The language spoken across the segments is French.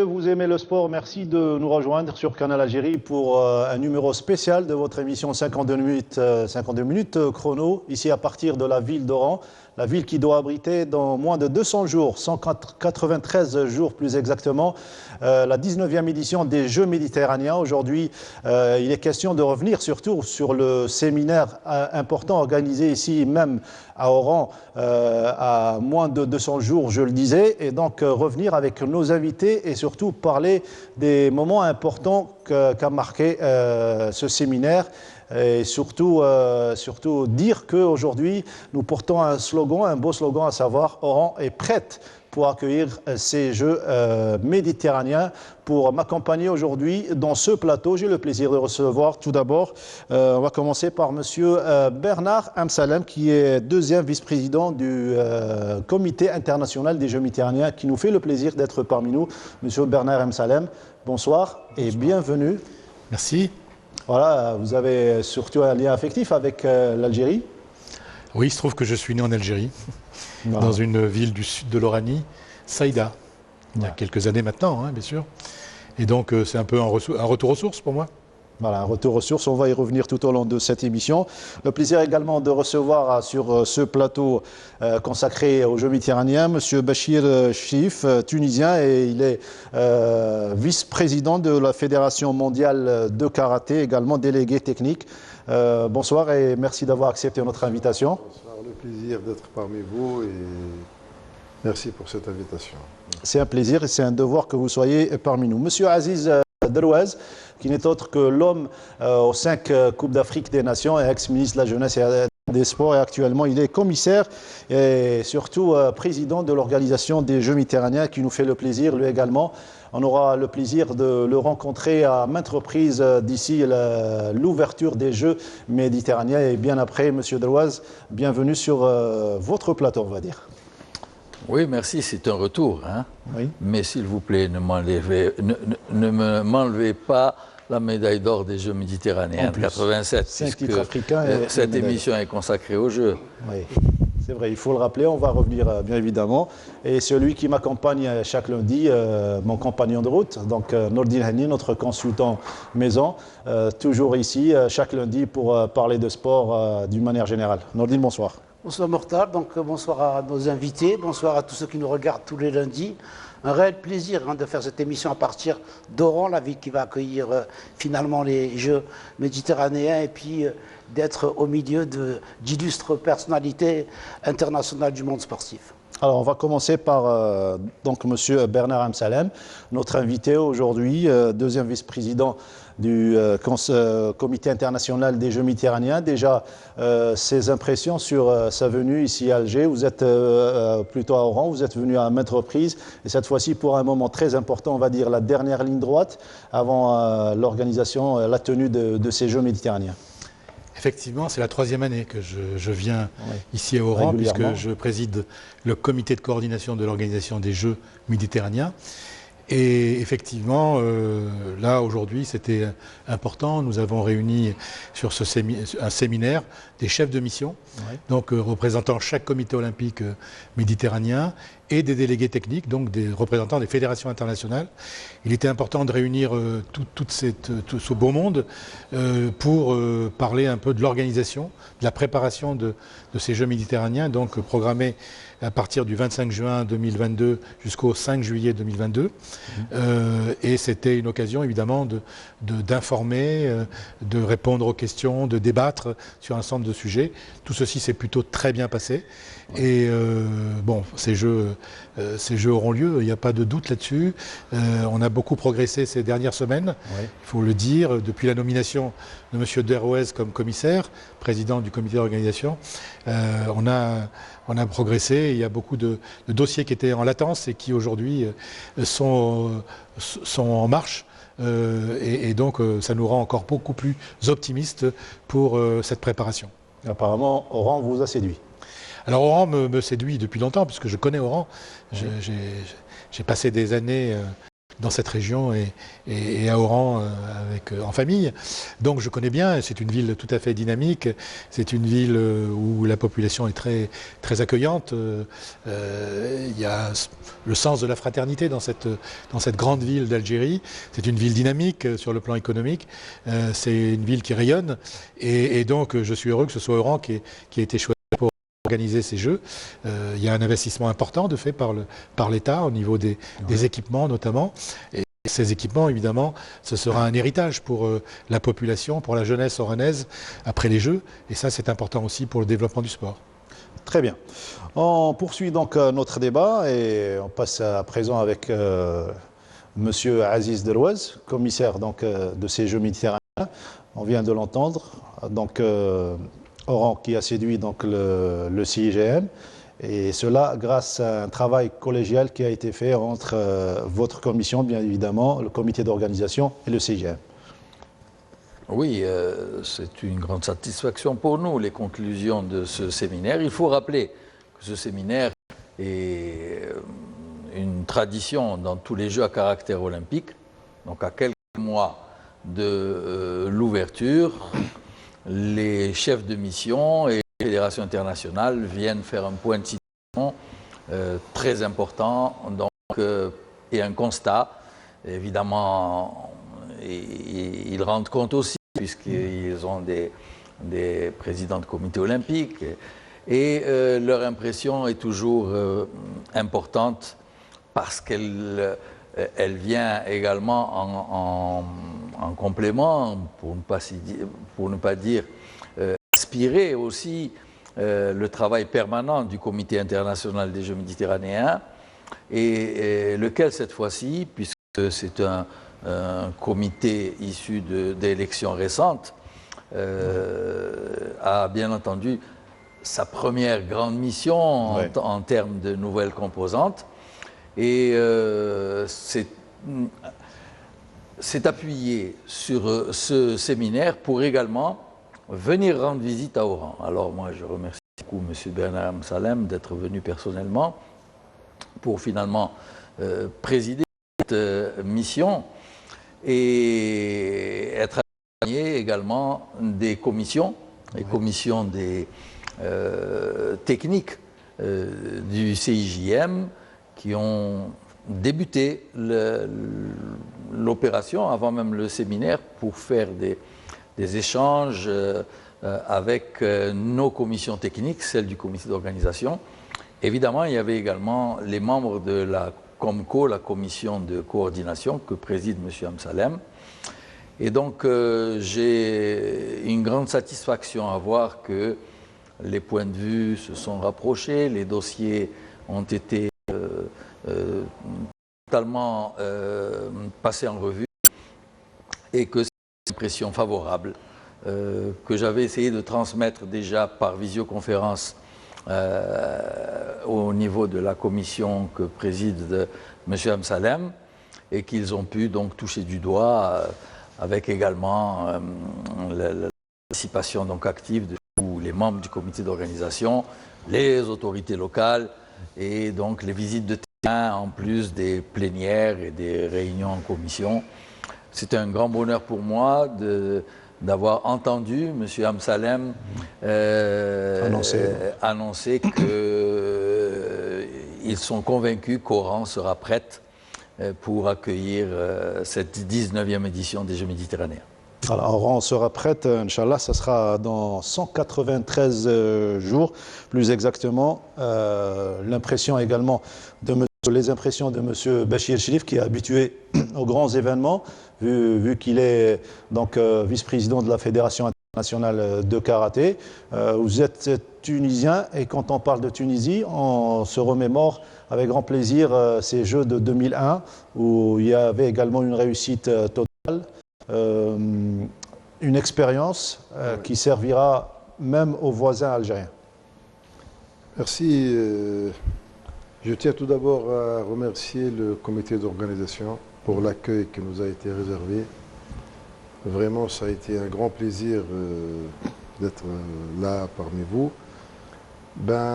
Vous aimez le sport, merci de nous rejoindre sur Canal Algérie pour un numéro spécial de votre émission 52 minutes chrono, ici à partir de la ville d'Oran, la ville qui doit abriter dans moins de 200 jours, 193 jours plus exactement, la 19e édition des Jeux méditerranéens. Aujourd'hui, il est question de revenir surtout sur le séminaire important organisé ici même à Oran à moins de 200 jours, je le disais, et donc revenir avec nos invités et surtout parler des moments importants qu'a marqué ce séminaire. Et surtout dire qu'aujourd'hui, nous portons un slogan, un beau slogan, à savoir « Oran est prête » pour accueillir ces Jeux méditerranéens. Pour m'accompagner aujourd'hui dans ce plateau, j'ai le plaisir de recevoir tout d'abord, on va commencer par Monsieur Bernard Amsalem, qui est deuxième vice-président du Comité international des Jeux méditerranéens, qui nous fait le plaisir d'être parmi nous. Monsieur Bernard Amsalem, bonsoir et bienvenue. Merci. Voilà, vous avez surtout un lien affectif avec l'Algérie. Oui, il se trouve que je suis né en Algérie, Voilà. dans une ville du sud de l'Oranie, Saïda, il y a quelques années maintenant, hein, bien sûr. Et donc, c'est un peu un retour aux sources pour moi. Voilà, un retour aux sources, on va y revenir tout au long de cette émission. Le plaisir également de recevoir sur ce plateau consacré aux Jeux méditerranéens M. Bachir Chif, tunisien, et il est vice-président de la Fédération mondiale de karaté, également délégué technique. Bonsoir et merci d'avoir accepté notre invitation. Bonsoir, le plaisir d'être parmi vous et merci pour cette invitation. C'est un plaisir et c'est un devoir que vous soyez parmi nous. Monsieur Aziz Derouez, qui n'est autre que l'homme aux 5 Coupes d'Afrique des Nations et ex-ministre de la Jeunesse et des Sports, et actuellement il est commissaire et surtout président de l'organisation des Jeux méditerranéens, qui nous fait le plaisir, lui également. On aura le plaisir de le rencontrer à maintes reprises d'ici l'ouverture des Jeux méditerranéens. Et bien après, Monsieur Derouez, bienvenue sur votre plateau, on va dire. Oui, merci, c'est un retour. Hein. Oui. Mais s'il vous plaît, ne m'enlevez pas la médaille d'or des Jeux méditerranéens de 87, puisque cette émission est consacrée aux Jeux. Oui, c'est vrai, il faut le rappeler, on va revenir bien évidemment. Et celui qui m'accompagne chaque lundi, mon compagnon de route, donc Nordine Hani, notre consultant maison, toujours ici, chaque lundi pour parler de sport d'une manière générale. Nordine, bonsoir. Bonsoir Mortal, donc bonsoir à nos invités, bonsoir à tous ceux qui nous regardent tous les lundis. Un réel plaisir de faire cette émission à partir d'Oran, la ville qui va accueillir finalement les Jeux méditerranéens, et puis d'être au milieu d'illustres personnalités internationales du monde sportif. Alors, on va commencer par donc Monsieur Bernard Amsalem, notre invité aujourd'hui, deuxième vice-président du Comité international des Jeux méditerranéens. Déjà, ses impressions sur sa venue ici à Alger. Vous êtes plutôt à Oran, vous êtes venu à maintes reprises, et cette fois-ci pour un moment très important, on va dire la dernière ligne droite avant l'organisation, la tenue de ces Jeux méditerranéens. Effectivement, c'est la 3e année que je viens ici à Oran, puisque je préside le comité de coordination de l'organisation des Jeux méditerranéens. Et effectivement, là aujourd'hui, c'était important. Nous avons réuni sur un séminaire des chefs de mission, donc représentant chaque comité olympique méditerranéen, et des délégués techniques, donc des représentants des fédérations internationales. Il était important de réunir tout ce beau monde pour parler un peu de l'organisation, de la préparation de ces Jeux méditerranéens, donc programmés à partir du 25 juin 2022 jusqu'au 5 juillet 2022. Et c'était une occasion évidemment d'informer, de répondre aux questions, de débattre sur un ensemble de sujets. Tout ceci s'est plutôt très bien passé. Et bon, ces Jeux auront lieu, il n'y a pas de doute là-dessus. On a beaucoup progressé ces dernières semaines, il faut le dire, depuis la nomination de M. Derouez comme commissaire, président du comité d'organisation. On a progressé, il y a beaucoup de dossiers qui étaient en latence et qui aujourd'hui sont en marche. Et donc ça nous rend encore beaucoup plus optimistes pour cette préparation. Apparemment, Oran vous a séduit. Alors Oran me séduit depuis longtemps, puisque je connais Oran. J'ai passé des années dans cette région et à Oran en famille. Donc je connais bien, c'est une ville tout à fait dynamique, c'est une ville où la population est très, très accueillante. Il y a le sens de la fraternité dans cette grande ville d'Algérie. C'est une ville dynamique sur le plan économique, c'est une ville qui rayonne et donc je suis heureux que ce soit Oran qui a été choisi pour organiser ces Jeux. Il y a un investissement important de fait par l'État au niveau des équipements notamment. Et ces équipements, évidemment, ce sera un héritage pour la population, pour la jeunesse oranaise après les Jeux. Et ça, c'est important aussi pour le développement du sport. Très bien. On poursuit donc notre débat et on passe à présent avec Monsieur Aziz Derouez, commissaire donc, de ces Jeux méditerranéens. On vient de l'entendre. Donc, Oran qui a séduit donc, le CIGM, et cela grâce à un travail collégial qui a été fait entre votre commission, bien évidemment, le comité d'organisation et le CIGM. Oui, c'est une grande satisfaction pour nous, les conclusions de ce séminaire. Il faut rappeler que ce séminaire est une tradition dans tous les Jeux à caractère olympique. Donc à quelques mois de l'ouverture, les chefs de mission et les fédérations internationales viennent faire un point de situation très important et un constat. Évidemment, ils rendent compte aussi, puisqu'ils ont des présidents de comité olympique, et leur impression est toujours importante parce qu'elle vient également en complément, pour ne pas dire inspirer aussi le travail permanent du comité international des Jeux méditerranéens, et lequel cette fois-ci, puisque c'est un comité issu d'élections récentes, a bien entendu sa première grande mission en termes de nouvelles composantes, et s'est appuyé sur ce séminaire pour également venir rendre visite à Oran. Alors moi je remercie beaucoup M. Bernard Salem d'être venu personnellement pour finalement présider cette mission et être accompagné également des commissions, les commissions techniques du CIJM qui ont débuté l'opération avant même le séminaire pour faire des échanges avec nos commissions techniques, celles du comité d'organisation. Évidemment, il y avait également les membres de la COMCO, la commission de coordination que préside M. Amsalem. Et donc, j'ai une grande satisfaction à voir que les points de vue se sont rapprochés, les dossiers ont été totalement passés en revue, et que c'est une impression favorable que j'avais essayé de transmettre déjà par visioconférence au niveau de la commission que préside M. Amsalem, et qu'ils ont pu donc toucher du doigt avec également la participation donc active de tous les membres du comité d'organisation, les autorités locales et donc les visites de terrain en plus des plénières et des réunions en commission. C'était un grand bonheur pour moi d'avoir entendu M. Amsalem annoncer qu'ils sont convaincus qu'Oran sera prête pour accueillir cette 19e édition des Jeux méditerranéens. Alors, Oran sera prête, Inch'Allah, ça sera dans 193 jours, plus exactement. L'impression également les impressions de M. Bachir Chérif, qui est habitué aux grands événements, vu qu'il est donc vice-président de la Fédération internationale de karaté. Vous êtes tunisien, et quand on parle de Tunisie, on se remémore avec grand plaisir ces Jeux de 2001, où il y avait également une réussite totale, une expérience qui servira même aux voisins algériens. Merci. Je tiens tout d'abord à remercier le comité d'organisation pour l'accueil qui nous a été réservé. Vraiment, ça a été un grand plaisir d'être là parmi vous.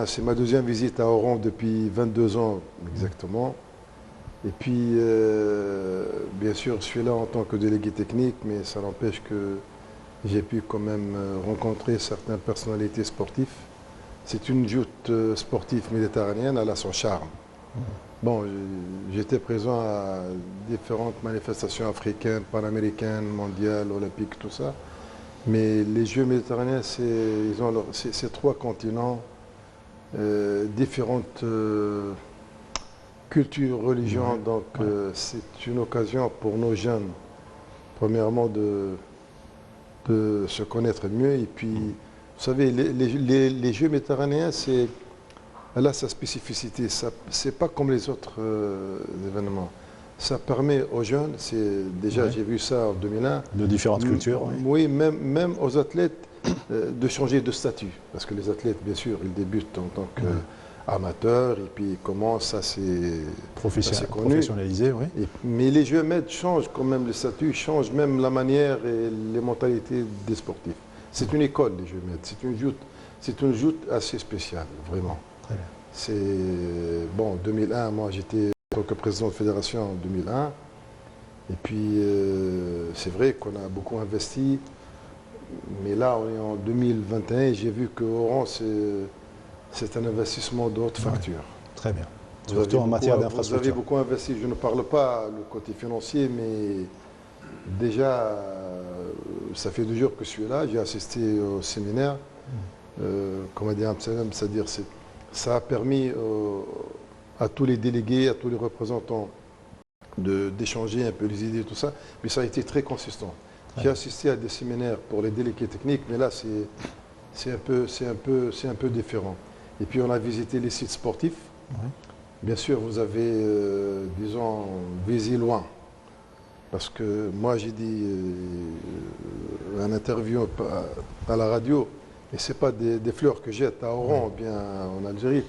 C'est ma deuxième visite à Oran depuis 22 ans exactement. Et puis, bien sûr, je suis là en tant que délégué technique, mais ça n'empêche que j'ai pu quand même rencontrer certaines personnalités sportives. C'est une joute sportive méditerranéenne, elle a son charme. Bon, j'étais présent à différentes manifestations africaines, panaméricaines, mondiales, olympiques, tout ça. Mais les Jeux méditerranéens, c'est 3 continents, différentes cultures, religions. Donc c'est une occasion pour nos jeunes, premièrement, de se connaître mieux. Et puis, vous savez, les Jeux méditerranéens, elle a sa spécificité. Ce n'est pas comme les autres événements. Ça permet aux jeunes, déjà j'ai vu ça en 2001. De différentes cultures. Oui, même aux athlètes de changer de statut. Parce que les athlètes, bien sûr, ils débutent en tant qu'amateurs et puis ils commencent à professionnaliser. Oui. Mais les Jeux Med changent quand même le statut, changent même la manière et les mentalités des sportifs. C'est une école, les Jeux Med. C'est une joute assez spéciale, vraiment. Très bien. C'est bon, 2001, moi j'étais en tant que président de fédération en 2001. Et puis c'est vrai qu'on a beaucoup investi. Mais là, on est en 2021 et j'ai vu que Oran, c'est un investissement de haute facture. Très bien. Surtout en matière d'infrastructure. Vous avez beaucoup investi. Je ne parle pas du côté financier, mais déjà, ça fait 2 jours que je suis là. J'ai assisté au séminaire. Comme a dit Amsalem, c'est-à-dire ça a permis à tous les délégués, à tous les représentants d'échanger un peu les idées, tout ça. Mais ça a été très consistant. J'ai assisté à des séminaires pour les délégués techniques, mais là, c'est un peu différent. Et puis, on a visité les sites sportifs. Bien sûr, vous avez, disons, visé loin. Parce que moi, j'ai dit un interview à la radio, et ce n'est pas des fleurs que jette à Oran ou bien en Algérie.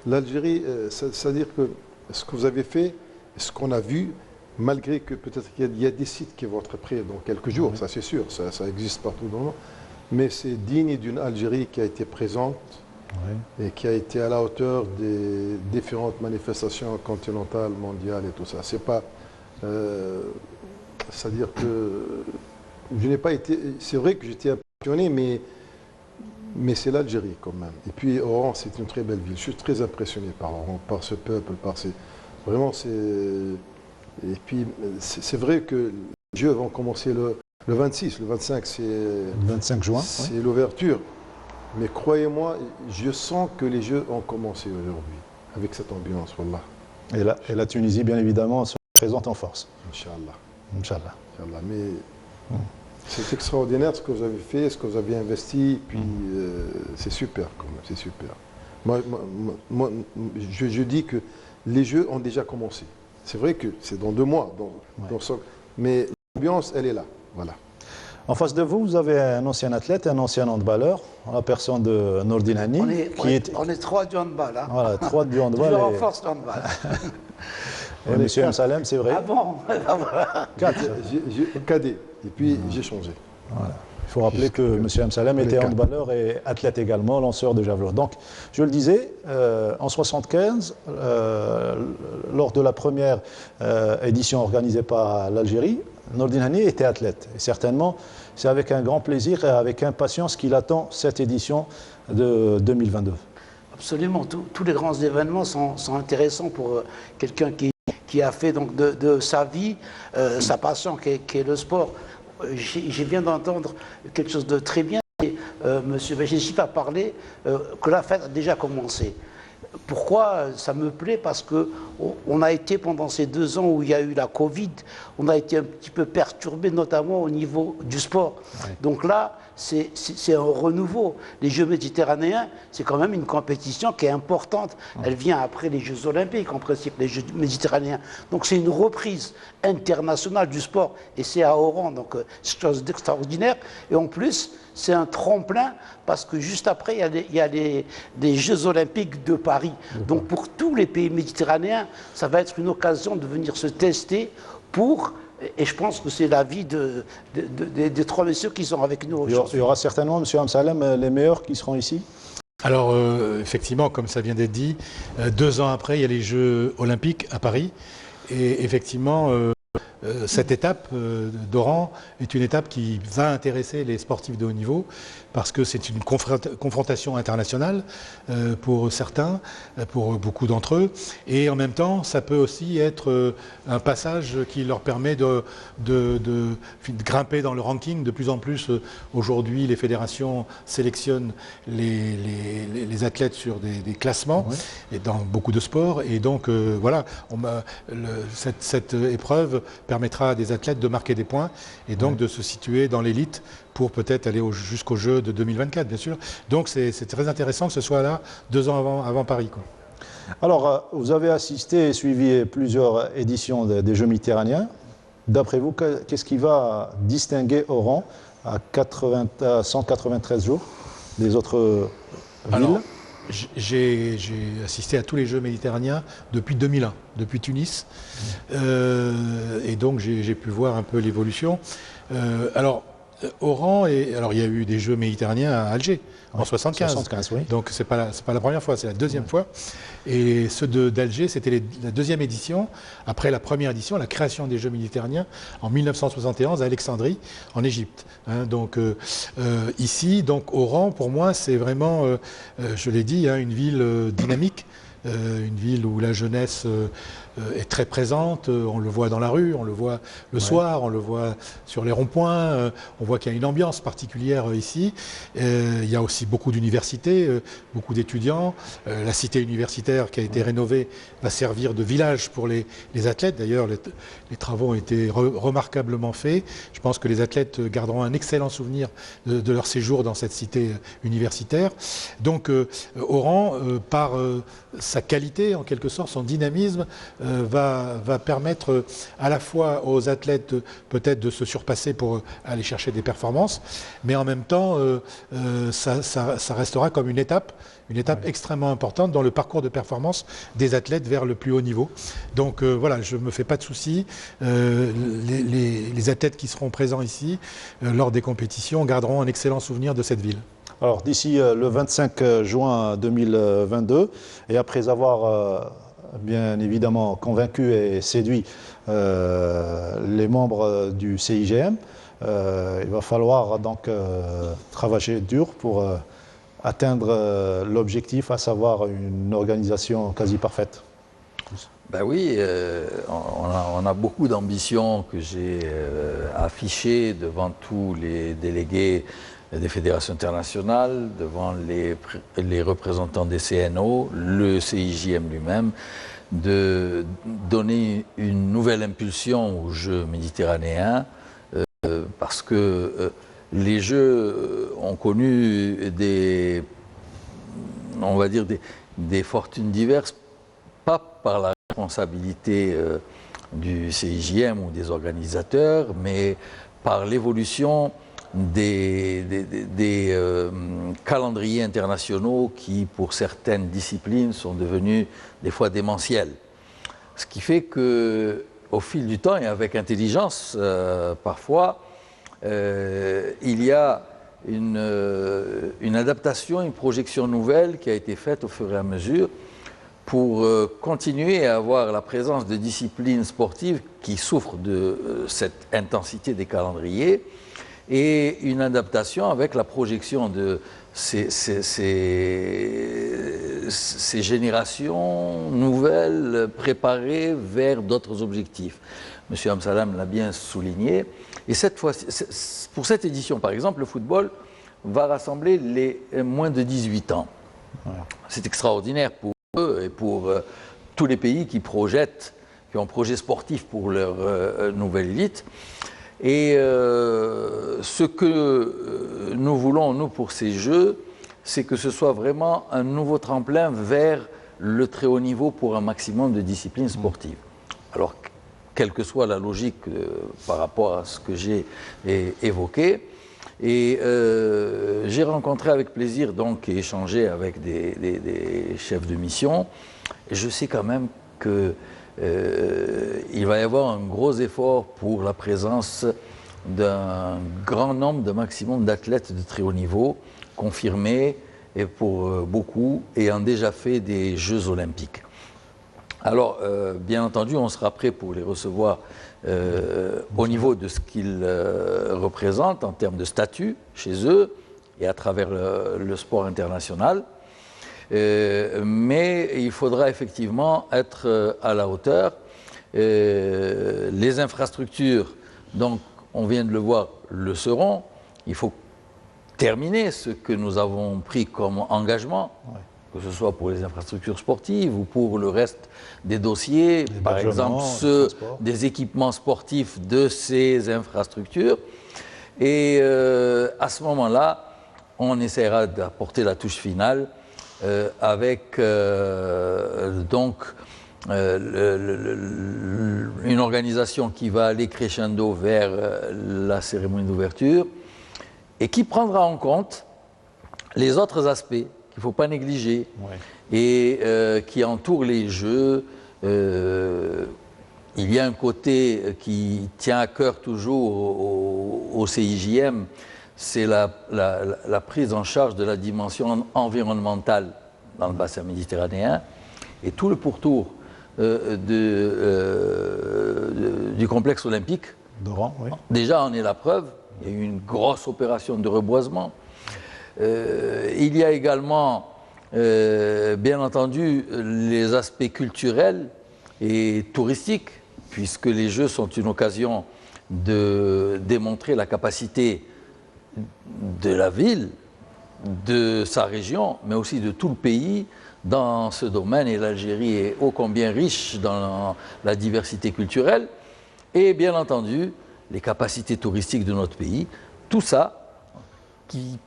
L'Algérie, c'est-à-dire que ce que vous avez fait, ce qu'on a vu, malgré que peut-être qu'il y a des sites qui vont être prêts dans quelques jours, ça c'est sûr, ça existe partout dans le monde, mais c'est digne d'une Algérie qui a été présente et qui a été à la hauteur des différentes manifestations continentales, mondiales et tout ça. C'est pas, c'est-à-dire que je n'ai pas été, c'est vrai que j'étais impressionné, mais c'est l'Algérie quand même. Et puis Oran, c'est une très belle ville. Je suis très impressionné par Oran, par ce peuple, vraiment c'est. Et puis, c'est vrai que les Jeux vont commencer le 26, le 25, c'est... Le 25 juin. C'est l'ouverture. Mais croyez-moi, je sens que les Jeux ont commencé aujourd'hui, avec cette ambiance, wallah. Et la Tunisie, bien évidemment, sera présente en force. Inch'Allah. Inch'Allah. Mais c'est extraordinaire ce que vous avez fait, ce que vous avez investi, puis c'est super quand même, c'est super. Moi, je dis que les Jeux ont déjà commencé. C'est vrai que c'est dans 2 mois, mais l'ambiance, elle est là. Voilà. En face de vous, vous avez un ancien athlète, un ancien handballeur, en la personne de Nordine Hani. On est 3 du handball. Hein. Voilà, 3 du handball. Toujours en force, le handball. Et M. Amsalem, c'est vrai. Ah bon? 4. Cadet. Et puis j'ai changé. Voilà. Il faut rappeler que M. Amsalem était handballeur et athlète également, lanceur de javelot. Donc, je le disais, en 1975, lors de la première édition organisée par l'Algérie, Nordine Hani était athlète. Et certainement, c'est avec un grand plaisir et avec impatience qu'il attend cette édition de 2022. Absolument. Tous les grands événements sont intéressants pour quelqu'un qui a fait donc de sa vie, sa passion qui est le sport. Je viens d'entendre quelque chose de très bien. Monsieur Béchissif a parlé que la fête a déjà commencé. Pourquoi ça me plaît? Parce qu'on a été pendant ces 2 ans où il y a eu la Covid, on a été un petit peu perturbé, notamment au niveau du sport. Ouais. Donc là, c'est un renouveau. Les Jeux méditerranéens, c'est quand même une compétition qui est importante. Elle vient après les Jeux olympiques, en principe, les Jeux méditerranéens. Donc c'est une reprise internationale du sport. Et c'est à Oran, donc c'est quelque chose d'extraordinaire. Et en plus, c'est un tremplin parce que juste après, il y a des Jeux olympiques de Paris. Donc pour tous les pays méditerranéens, ça va être une occasion de venir se tester pour... Et je pense que c'est l'avis des 3 messieurs qui sont avec nous aujourd'hui. Il y aura certainement, M. Amsalem, les meilleurs qui seront ici? Alors, effectivement, comme ça vient d'être dit, 2 ans après, il y a les Jeux olympiques à Paris. Et effectivement, cette étape d'Oran est une étape qui va intéresser les sportifs de haut niveau parce que c'est une confrontation internationale pour certains, pour beaucoup d'entre eux. Et en même temps, ça peut aussi être un passage qui leur permet de grimper dans le ranking. De plus en plus, aujourd'hui, les fédérations sélectionnent les athlètes sur des classements et dans beaucoup de sports. Et donc, voilà, cette épreuve permettra à des athlètes de marquer des points et donc de se situer dans l'élite pour peut-être aller jusqu'aux Jeux de 2024, bien sûr. Donc c'est très intéressant que ce soit là 2 ans avant Paris, quoi. Alors, vous avez assisté et suivi plusieurs éditions des Jeux méditerranéens. D'après vous, qu'est-ce qui va distinguer Oran à 193 jours des autres villes? Alors, j'ai assisté à tous les Jeux méditerranéens depuis 2001, depuis Tunis. Et donc j'ai pu voir un peu l'évolution. Oran, alors il y a eu des Jeux méditerranéens à Alger en 75. Oui. Donc c'est pas la première fois, c'est la deuxième fois. Et ceux d'Alger, c'était la deuxième édition, après la première édition, la création des Jeux méditerranéens en 1971 à Alexandrie, en Égypte. Donc ici, donc Oran, pour moi, c'est vraiment, je l'ai dit, une ville dynamique. Une ville où la jeunesse est très présente, on le voit dans la rue, on le voit le soir, on le voit sur les ronds-points, on voit qu'il y a une ambiance particulière ici. Il y a aussi beaucoup d'universités, beaucoup d'étudiants. La cité universitaire qui a été rénovée va servir de village pour les athlètes. D'ailleurs, les travaux ont été remarquablement faits. Je pense que les athlètes garderont un excellent souvenir de leur séjour dans cette cité universitaire. Donc Oran, par sa qualité, en quelque sorte, son dynamisme, va permettre à la fois aux athlètes peut-être de se surpasser pour aller chercher des performances, mais en même temps, ça restera comme une étape extrêmement importante dans le parcours de performance des athlètes vers le plus haut niveau. Donc voilà, je ne me fais pas de soucis. Les athlètes qui seront présents ici lors des compétitions garderont un excellent souvenir de cette ville. Alors d'ici le 25 juin 2022, et après avoir bien évidemment convaincu et séduit les membres du CIGM, il va falloir donc travailler dur pour atteindre l'objectif, à savoir une organisation quasi parfaite. Ben oui, on a beaucoup d'ambitions que j'ai affichées devant tous les délégués des fédérations internationales, devant les représentants des CNO, le CIJM lui-même, de donner une nouvelle impulsion aux Jeux méditerranéens, parce que les Jeux ont connu des fortunes diverses, pas par la responsabilité du CIJM ou des organisateurs, mais par l'évolution des calendriers internationaux qui, pour certaines disciplines, sont devenus des fois démentiels. Ce qui fait qu'au fil du temps et avec intelligence, parfois, il y a une adaptation, une projection nouvelle qui a été faite au fur et à mesure pour continuer à avoir la présence de disciplines sportives qui souffrent de cette intensité des calendriers, et une adaptation avec la projection de ces générations nouvelles préparées vers d'autres objectifs. M. Amsalam l'a bien souligné. Et cette fois, pour cette édition, par exemple, le football va rassembler les moins de 18 ans. C'est extraordinaire pour eux et pour tous les pays qui ont un projet sportif pour leur nouvelle élite. Et ce que nous voulons, nous, pour ces Jeux, c'est que ce soit vraiment un nouveau tremplin vers le très haut niveau pour un maximum de disciplines sportives. Alors, quelle que soit la logique par rapport à ce que j'ai évoqué. Et j'ai rencontré avec plaisir donc et échangé avec des chefs de mission. Et je sais quand même que il va y avoir un gros effort pour la présence d'un grand nombre, de maximum d'athlètes de très haut niveau, confirmés et pour beaucoup, ayant déjà fait des Jeux olympiques. Alors, bien entendu, on sera prêt pour les recevoir au niveau de ce qu'ils représentent en termes de statut chez eux et à travers le sport international. Mais il faudra effectivement être à la hauteur. Les infrastructures, donc on vient de le voir, le seront. Il faut terminer ce que nous avons pris comme engagement, que ce soit pour les infrastructures sportives ou pour le reste des dossiers, par exemple ceux des équipements sportifs de ces infrastructures. Et à ce moment-là, on essaiera d'apporter la touche finale avec donc une organisation qui va aller crescendo vers la cérémonie d'ouverture et qui prendra en compte les autres aspects qu'il ne faut pas négliger et qui entourent les Jeux. Il y a un côté qui tient à cœur toujours au CIJM, c'est la prise en charge de la dimension environnementale dans le bassin méditerranéen et tout le pourtour du complexe olympique. d'Oran, oui. Déjà, on est la preuve, il y a eu une grosse opération de reboisement. Il y a également, bien entendu, les aspects culturels et touristiques, puisque les Jeux sont une occasion de démontrer la capacité de la ville, de sa région, mais aussi de tout le pays dans ce domaine. Et l'Algérie est ô combien riche dans la diversité culturelle et bien entendu les capacités touristiques de notre pays. Tout ça qui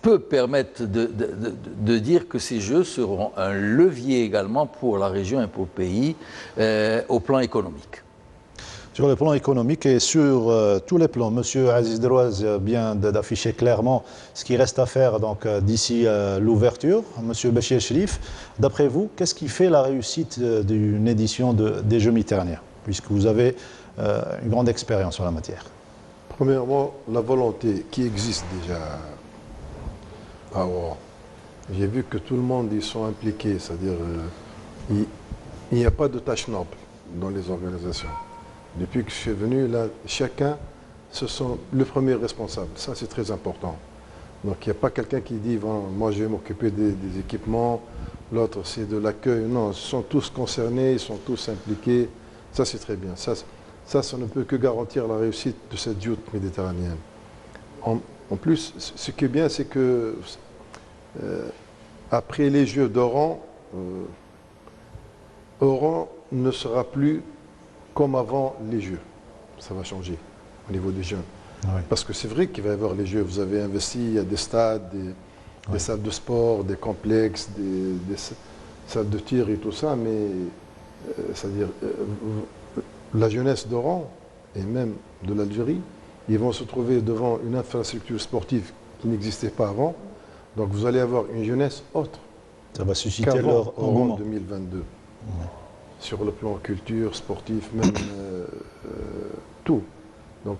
peut permettre de dire que ces Jeux seront un levier également pour la région et pour le pays au plan économique. Sur le plan économique et sur tous les plans, M. Aziz Derouaz vient d'afficher clairement ce qui reste à faire d'ici l'ouverture. M. Béchir Cherif, d'après vous, qu'est-ce qui fait la réussite d'une édition des Jeux méditerranéens, puisque vous avez une grande expérience en la matière? Premièrement, la volonté qui existe déjà à Oran. J'ai vu que tout le monde y sont impliqués, c'est-à-dire il n'y a pas de tâche noble dans les organisations. Depuis que je suis venu, là, chacun se sent le premier responsable. Ça, c'est très important. Donc, il n'y a pas quelqu'un qui dit bon, moi, je vais m'occuper des équipements, l'autre, c'est de l'accueil. Non, ils sont tous concernés, ils sont tous impliqués. Ça, c'est très bien. Ça ne peut que garantir la réussite de cette joute méditerranéenne. En plus, ce qui est bien, c'est que après les Jeux d'Oran, Oran ne sera plus comme avant les Jeux. Ça va changer au niveau des jeunes. Oui. Parce que c'est vrai qu'il va y avoir les Jeux. Vous avez investi, il y a des stades, des salles de sport, des complexes, des salles de tir et tout ça, mais c'est-à-dire la jeunesse d'Oran et même de l'Algérie, ils vont se trouver devant une infrastructure sportive qui n'existait pas avant. Donc vous allez avoir une jeunesse autre. Ça va susciter leur engouement en 2022. Ouais. Sur le plan culture, sportif, même tout. Donc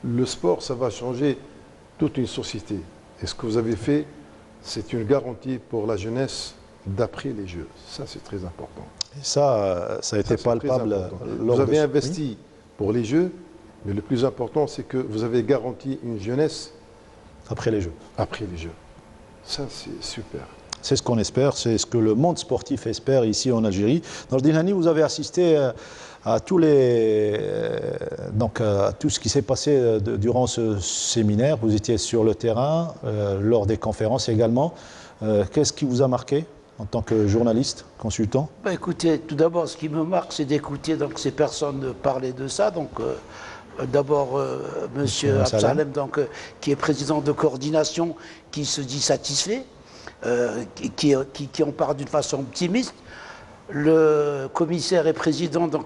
le sport, ça va changer toute une société. Et ce que vous avez fait, c'est une garantie pour la jeunesse d'après les Jeux. Ça, c'est très important. Et ça a été palpable. Vous avez investi pour les Jeux, mais le plus important, c'est que vous avez garanti une jeunesse après les Jeux. Après les Jeux. Ça, c'est super. C'est ce qu'on espère, c'est ce que le monde sportif espère ici en Algérie. Nordine Hani, vous avez assisté à tout ce qui s'est passé durant ce séminaire. Vous étiez sur le terrain, lors des conférences également. Qu'est-ce qui vous a marqué en tant que journaliste, consultant? Écoutez, tout d'abord, ce qui me marque, c'est d'écouter ces personnes parler de ça. D'abord, M. Absalem, qui est président de coordination, qui se dit satisfait. Qui en parle d'une façon optimiste. Le commissaire et président du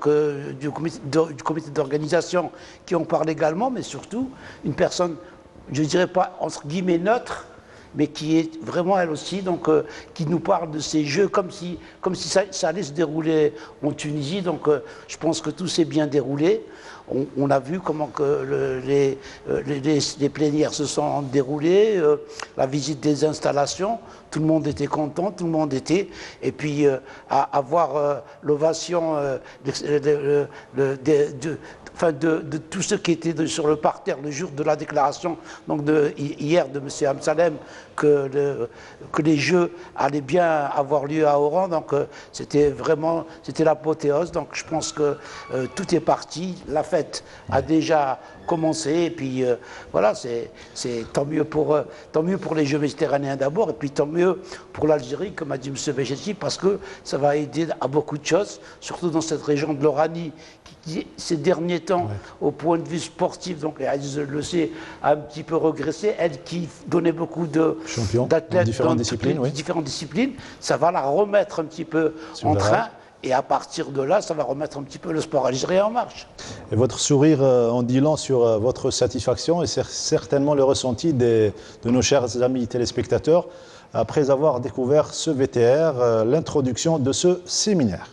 comité d'organisation qui en parle également, mais surtout une personne, je ne dirais pas entre guillemets neutre, mais qui est vraiment elle aussi, qui nous parle de ces Jeux comme si ça allait se dérouler en Tunisie. Je pense que tout s'est bien déroulé. on a vu comment que les plénières se sont déroulées, la visite des installations, tout le monde était content, tout le monde était... Et puis, à voir l'ovation de tous ceux qui étaient sur le parterre le jour de la déclaration, donc hier de M. Amsalem, que les Jeux allaient bien avoir lieu à Oran. Donc c'était l'apothéose. Donc je pense que tout est parti. La fête a déjà commencé. Et puis voilà, c'est tant mieux pour les Jeux méditerranéens d'abord, et puis tant mieux pour l'Algérie, comme a dit M. Béchetti, parce que ça va aider à beaucoup de choses, surtout dans cette région de l'Oranie, qui ces derniers temps, au point de vue sportif, donc Aziz le sait, a un petit peu régressé. Elle qui donnait beaucoup d'athlètes dans différentes disciplines, ça va la remettre un petit peu en train. Et à partir de là, ça va remettre un petit peu le sport algérien en marche. Et votre sourire en dit long sur votre satisfaction, et c'est certainement le ressenti de nos chers amis téléspectateurs après avoir découvert ce VTR, l'introduction de ce séminaire.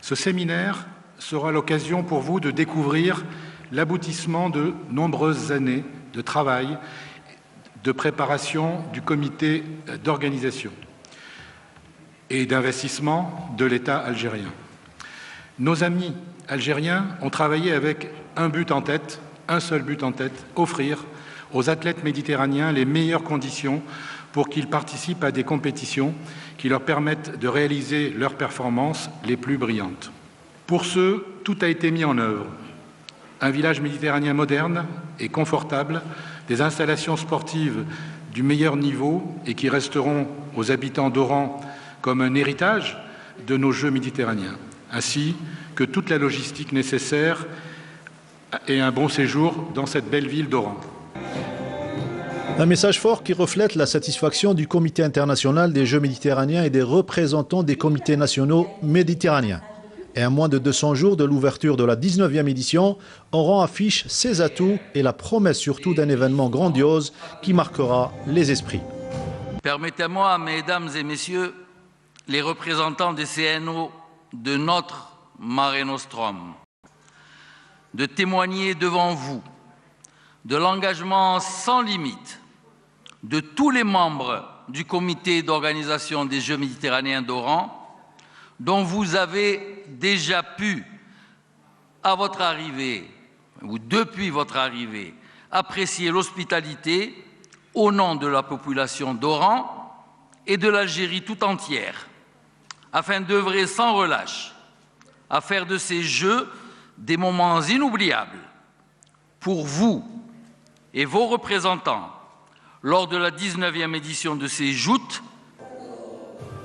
Ce séminaire sera l'occasion pour vous de découvrir l'aboutissement de nombreuses années de travail, de préparation du comité d'organisation et d'investissement de l'État algérien. Nos amis algériens ont travaillé avec un but en tête, un seul but en tête, offrir aux athlètes méditerranéens les meilleures conditions pour qu'ils participent à des compétitions qui leur permettent de réaliser leurs performances les plus brillantes. Pour ce, tout a été mis en œuvre. Un village méditerranéen moderne et confortable, des installations sportives du meilleur niveau et qui resteront aux habitants d'Oran comme un héritage de nos Jeux méditerranéens, ainsi que toute la logistique nécessaire et un bon séjour dans cette belle ville d'Oran. Un message fort qui reflète la satisfaction du Comité international des Jeux méditerranéens et des représentants des comités nationaux méditerranéens. Et à moins de 200 jours de l'ouverture de la 19e édition, Oran affiche ses atouts et la promesse surtout d'un événement grandiose qui marquera les esprits. Permettez-moi, mesdames et messieurs, les représentants des CNO de notre Mare Nostrum, de témoigner devant vous de l'engagement sans limite de tous les membres du comité d'organisation des Jeux méditerranéens d'Oran, dont vous avez déjà pu, à votre arrivée, ou depuis votre arrivée, apprécier l'hospitalité au nom de la population d'Oran et de l'Algérie tout entière, afin d'œuvrer sans relâche à faire de ces Jeux des moments inoubliables pour vous et vos représentants lors de la 19e édition de ces joutes.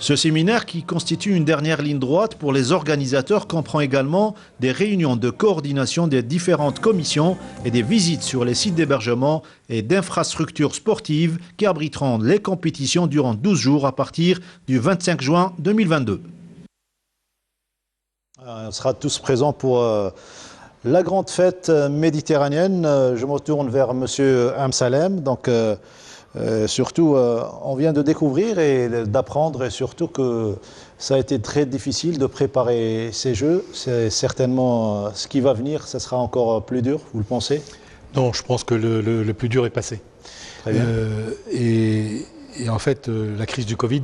Ce séminaire, qui constitue une dernière ligne droite pour les organisateurs, comprend également des réunions de coordination des différentes commissions et des visites sur les sites d'hébergement et d'infrastructures sportives qui abriteront les compétitions durant 12 jours à partir du 25 juin 2022. On sera tous présents pour la grande fête méditerranéenne. Je me tourne vers M. Amsalem. Donc, surtout, on vient de découvrir et d'apprendre, et surtout que ça a été très difficile de préparer ces Jeux. C'est certainement ce qui va venir, ça sera encore plus dur, vous le pensez? Non, je pense que le plus dur est passé. Très bien. Et en fait, la crise du Covid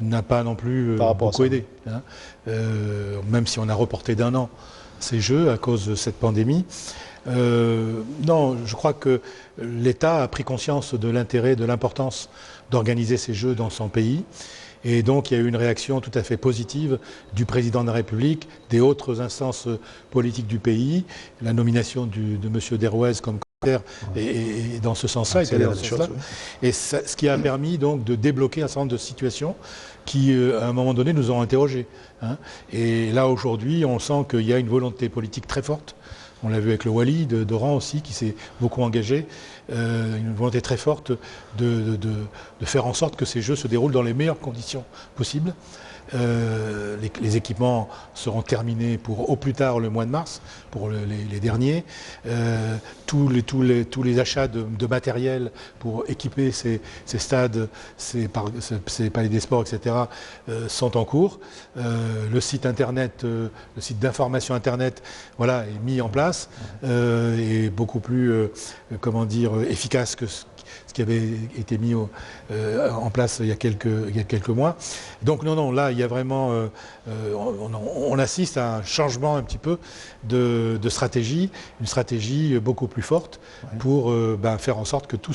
n'a pas non plus beaucoup aidé. Hein. Même si on a reporté d'1 an ces Jeux à cause de cette pandémie. Non, je crois que l'État a pris conscience de l'intérêt, de l'importance d'organiser ces Jeux dans son pays. Et donc, il y a eu une réaction tout à fait positive du président de la République, des autres instances politiques du pays, la nomination de M. Derouez comme commissaire, et dans ce sens-là, et ce qui a permis donc de débloquer un certain nombre de situations qui, à un moment donné, nous ont interrogés. Hein. Et là, aujourd'hui, on sent qu'il y a une volonté politique très forte. On l'a vu avec le Wali d'Oran aussi, qui s'est beaucoup engagé. Une volonté très forte de faire en sorte que ces Jeux se déroulent dans les meilleures conditions possibles. Les équipements seront terminés pour au plus tard le mois de mars, pour les derniers. Tous les achats de matériel pour équiper ces stades, ces palais des sports, etc., sont en cours. Le site internet, le site d'information internet, voilà, est mis en place et beaucoup plus, comment dire, efficace que ce qui avait été mis en place il y a quelques mois. Donc non, là, il y a vraiment, on assiste à un changement un petit peu de stratégie, une stratégie beaucoup plus forte pour faire en sorte que tout